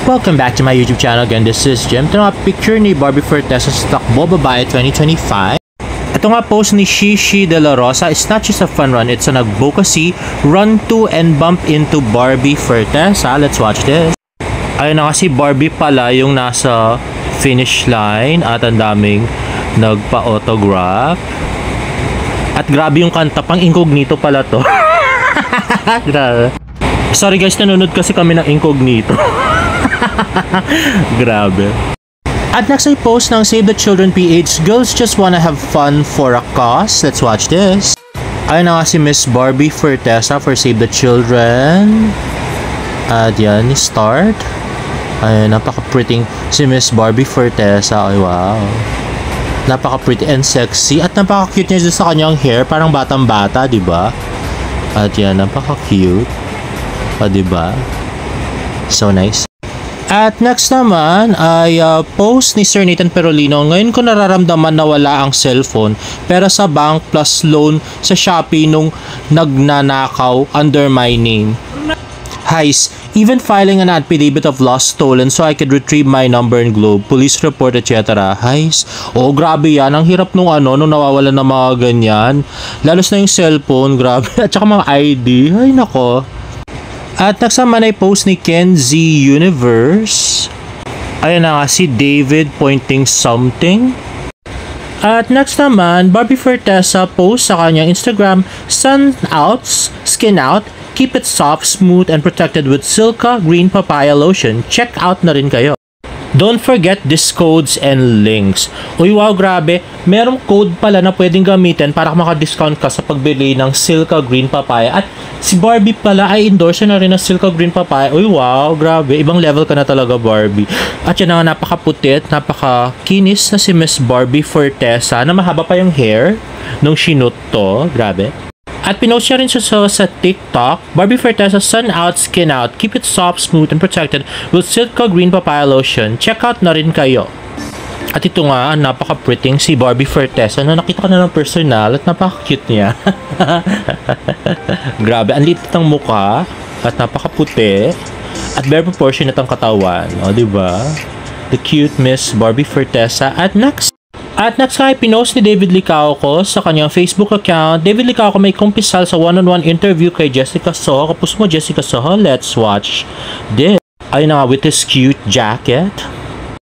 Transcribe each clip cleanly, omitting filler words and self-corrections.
Welcome back to my YouTube channel again. This is Jim. Ito nga picture ni Barbie Forteza sa Takbo Babae 2025. Ito nga post ni Shishi De La Rosa. It's not just a fun run, it's an advocacy run to and bump into Barbie Forteza. Let's watch this. Ayun na kasi Barbie pala yung nasa finish line at ang daming nagpa-autograph. At grabe yung kanta, pang incognito pala to. Grabe. Sorry guys, nanonood kasi kami ng incognito. Grabe. At next ay post ng Save the Children PH. Girls just wanna have fun for a cause. Let's watch this. Ayun na nga si Miss Barbie Forteza for Save the Children. At yan, start. Ayun, napaka-pretty si Miss Barbie Forteza. Ay wow. Napaka-pretty and sexy. At napaka-cute niya sa kanyang hair. Parang batang-bata, diba? At yan, napaka-cute. Diba? So nice. At next naman ay post ni Sir Nathan Perolino. Ngayon ko nararamdaman na wala ang cellphone pero sa bank plus loan sa Shopee nung nagnanakaw under my name. Heis, even filing an affidavit of lost stolen so I could retrieve my number and globe, police report, etc. Heis, oh grabe yan. Ang hirap nung nung nawawala ng mga ganyan. Lalos na yung cellphone, grabe. At saka mga ID. Ay nako. At next naman ay post ni Ken Z Universe. Ayan na nga si David pointing something. At next naman, Barbie Forteza post sa kanyang Instagram, sun out, skin out, keep it soft, smooth, and protected with Silka Green Papaya Lotion. Check out na rin kayo. Don't forget these codes and links. Uy, wow, grabe. Merong code pala na pwedeng gamitin para maka-discount ka sa pagbili ng Silka Green Papaya. At si Barbie pala ay endorser na rin ng Silka Green Papaya. Uy, wow, grabe. Ibang level ka na talaga, Barbie. At yan nga, napakaputi at napakakinis na si Miss Barbie Forteza na mahaba pa yung hair nung sinut to. Grabe. At pinost niya rin siya sa TikTok, Barbie Forteza sun out, skin out, keep it soft, smooth, and protected with Silka Green Papaya Lotion. Check out na rin kayo. At ito nga, napaka-pretty si Barbie Forteza na nakita ko na ng personal at napaka-cute niya. Grabe, ang liit ng mukha at napaka-puti at very proportionate ang katawan. O, diba? The cute Miss Barbie Forteza. At next ay pinost ni David Licauco sa kanyang Facebook account. David Licauco may kumpisal sa one-on-one interview kay Jessica Soho. Kapos mo, Jessica Soho, let's watch this. Ayun na nga, with this cute jacket.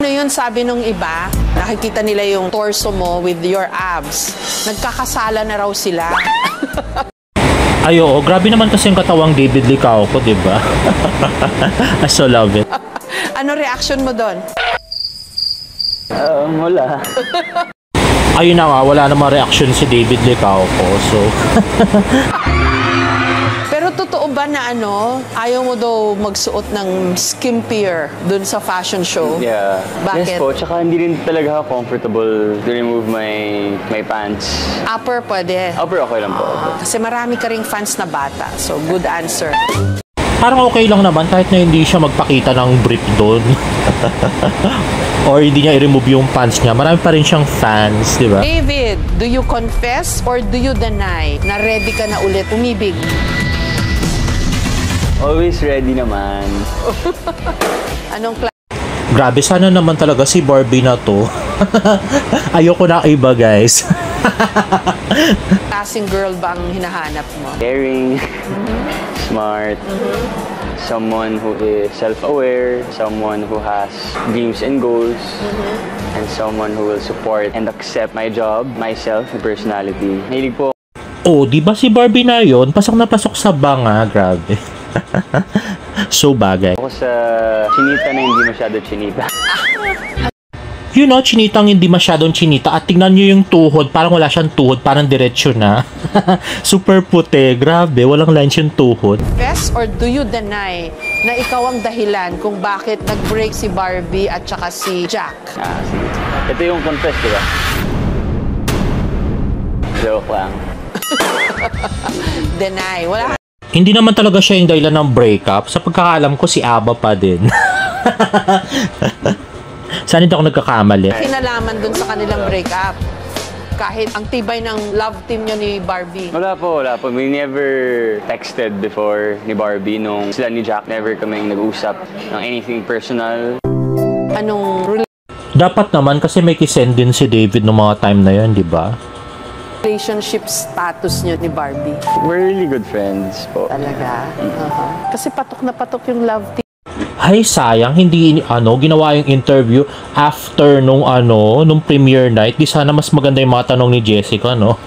Ano yun, sabi nung iba, nakikita nila yung torso mo with your abs. Nagkakasala na raw sila. Ay, oo, grabe naman kasi yung katawang David Licauco, diba? I so love it. Ano reaction mo doon? Wala. Ayun na nga, wala namang reaction si David Licauco, so... Pero totoo ba na ayaw mo daw magsuot ng skimpier dun sa fashion show? Yeah. Bakit? Yes po, tsaka hindi rin talaga ako comfortable to remove my pants. Upper pwede. Upper okay lang po. Kasi marami ka ring fans na bata, so good answer. Parang okay lang naman kahit na hindi siya magpakita ng brief doon. Or hindi niya i-remove yung pants niya. Marami pa rin siyang fans, di ba? David, do you confess or do you deny na ready ka na ulit umibig? Always ready naman. Anong Grabe, sana naman talaga si Barbie na to. Ayoko na iba, guys. klaseng girl ba ang hinahanap mo? Caring, smart, someone who is self-aware, someone who has dreams and goals, and someone who will support and accept my job, myself, and personality. Mahilig po. Oh, di ba si Barbie na yon? Pasok na pasok sa banga, grabe. So bagay. Ako sa chinita na hindi masyado chinita. You know, chinitang hindi masyadong chinita. At tingnan nyo yung tuhod. Parang wala siyang tuhod. Parang diretsyo na. Super puti. Grabe. Walang lines yung tuhod. Confess or do you deny na ikaw ang dahilan kung bakit nag-break si Barbie at saka si Jack? Sige. Ito yung confess, di ba? Joke lang. Deny. Wala. Hindi naman talaga siya yung dahilan ng breakup. Sa pagkakaalam ko, si Aba pa din. Saan hindi ako nagkakamali? Kinalaman dun sa kanilang breakup. Kahit ang tibay ng love team niya ni Barbie. Wala po. We never texted before ni Barbie nung sila ni Jack. Never kaming nag-usap ng anything personal. Anong Dapat naman kasi may kisend din si David nung mga time na yun, di ba? relationship status niyo ni Barbie? We're really good friends po. Talaga? Kasi patok na patok yung love team. Ay, sayang, hindi ginawa yung interview after nung premiere night. Di sana mas maganda yung mga tanong ni Jessica, no?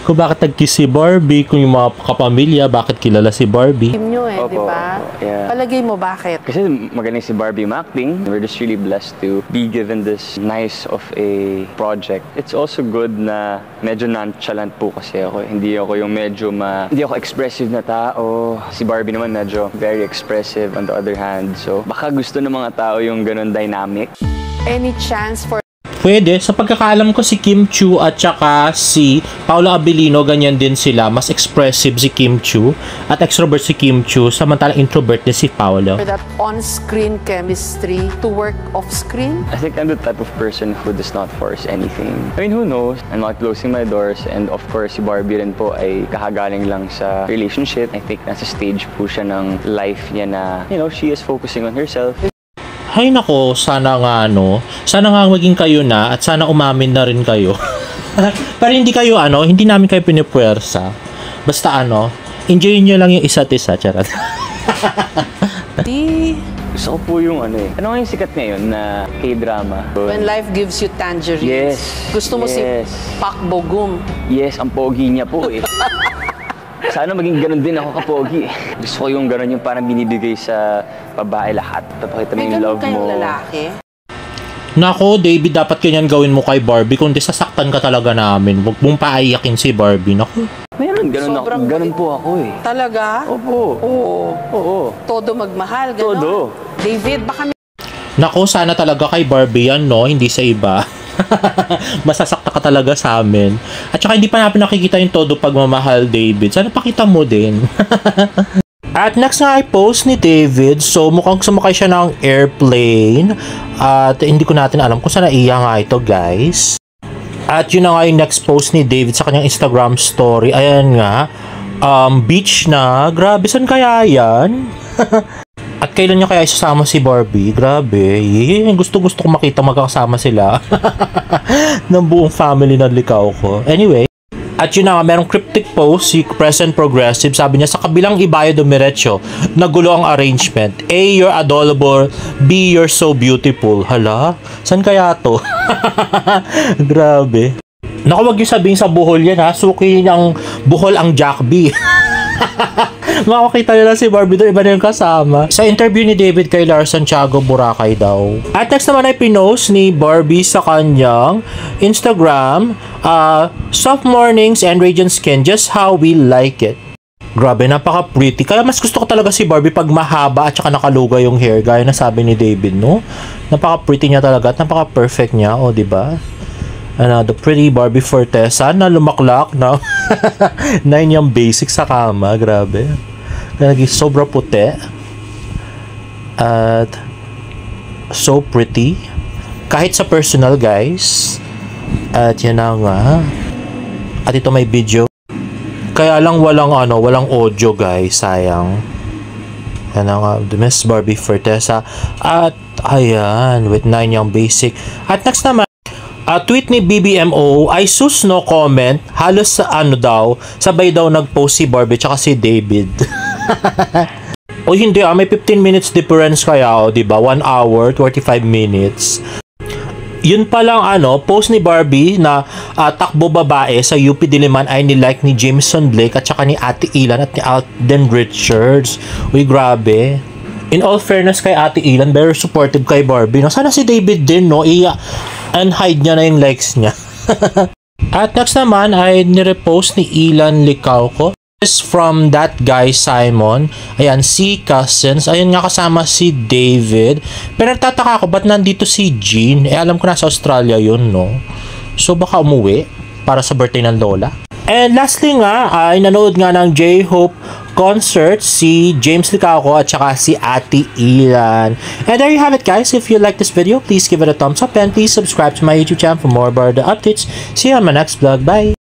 Kung bakit nag-kiss si Barbie, kung yung mga kapamilya, bakit kilala si Barbie. Team nyo di ba? Yeah. Palagay mo bakit? Kasi magaling si Barbie acting. We're just really blessed to be given this nice of a project. It's also good na medyo nonchalant po kasi ako. Hindi ako yung hindi ako expressive na tao. Si Barbie naman medyo very expressive on the other hand. So, baka gusto ng mga tao yung ganun dynamic. Any chance for Pwede. Sa pagkakaalam ko si Kim Chiu at saka si Paolo Abilino, ganyan din sila. Mas expressive si Kim Chiu at extrovert si Kim Chiu, samantalang introvert din si Paolo. that on-screen chemistry to work off-screen? I think I'm the type of person who does not force anything. I mean, who knows? I'm not closing my doors. And of course, si Barbie rin po ay kakagaling lang sa relationship. I think nasa stage po siya ng life niya na, she is focusing on herself. Hay nako, sana nga maging kayo na at sana umamin na rin kayo. Pero hindi kayo hindi namin kayo pinipuwersa. Basta enjoy nyo lang yung isa't isa, charot. Gusto ko po yung ano nga yung sikat ngayon na K-drama? When life gives you tangerines. Yes. Gusto mo si Pak Bogum. Yes, ang pogi niya po Sana maging ganun din ako kapogi. Gusto ko yung ganun yung parang binibigay sa babae lahat. Papakita mo yung love mo. May ganun kayong lalaki? Nako, David, dapat ganyan gawin mo kay Barbie. Kundi sasaktan ka talaga namin. Huwag mong paiyakin si Barbie. Nako. Meron, ganun po ako Talaga? Opo. Oo. Todo magmahal, gano'n? Todo. David, baka Nako, sana talaga kay Barbie yan, no? Hindi sa iba. Masasakta ka talaga sa amin. At saka hindi pa natin nakikita yung todo pagmamahal, David. Sana pakita mo din. At next nga ay post ni David. So mukhang sumakay siya ng airplane. At hindi ko natin alam kung saan naiya nga ito, guys. At yun na nga yung next post ni David sa kanyang Instagram story. Ayan nga. Beach na. Grabe, saan kaya yan? At kailan niya kaya isasama si Barbie? Grabe. Gusto ko makita magkakasama sila. ng buong family na likaw ko. Anyway. At yun na nga, merong cryptic post si Present Progressive. Sabi niya, sa kabilang ibayo dumiretso, nagulo ang arrangement. A, you're adorable. B, you're so beautiful. Hala? San kaya to? Grabe. Naku, wag yung sabihin sa buhol yan ha. Suki ng buhol ang Jack B. Makakita nila si Barbie doon, iba na yung kasama. Sa interview ni David kay Lars Santiago, Boracay daw. At next naman ay pinost ni Barbie sa kanyang Instagram, soft mornings and radiant skin, just how we like it. Grabe, napaka-pretty. Kaya mas gusto ko talaga si Barbie pag mahaba at saka nakaluga yung hair, gaya na sabi ni David, no? Napaka-pretty niya talaga at napaka-perfect niya, diba? The pretty Barbie Fortesa na lumaklak na 9 yung basic sa kama. Grabe. Naging sobra puti. At so pretty. Kahit sa personal, guys. At yan na nga. At ito may video. Kaya lang walang audio, guys. Sayang. Yan na nga. The Miss Barbie Fortesa. At ayan. With 9 yung basic. At next naman. Tweet ni BBMO, ay sus no comment, halos sa sabay daw nag-post si Barbie tsaka si David. O hindi may 15 minutes difference kaya diba? 1 hour, 45 minutes. Yun pa lang post ni Barbie na takbo babae sa UP Diliman ay nilike ni Jameson Blake at saka ni Ate Ilan at ni Alden Richards. Uy, grabe. In all fairness kay Ate Ilan, very supportive kay Barbie. No? Sana si David din, no? Unhide niya na yung likes niya. At next naman ay nirepost ni Ilan Licauco. This is from that guy Simon. Ayan, si Cousins. Ayun nga kasama si David. Pero nagtataka ako, ba't nandito si Jean? Alam ko nasa Australia yun, no? So baka umuwi para sa birthday ng Lola. And lastly nga, ay nanood nga ng J-Hope concert si James Licauco at saka si Ate Ilan. And there you have it, guys. If you like this video, please give it a thumbs up and please subscribe to my YouTube channel for more about the updates. See you on my next vlog. Bye!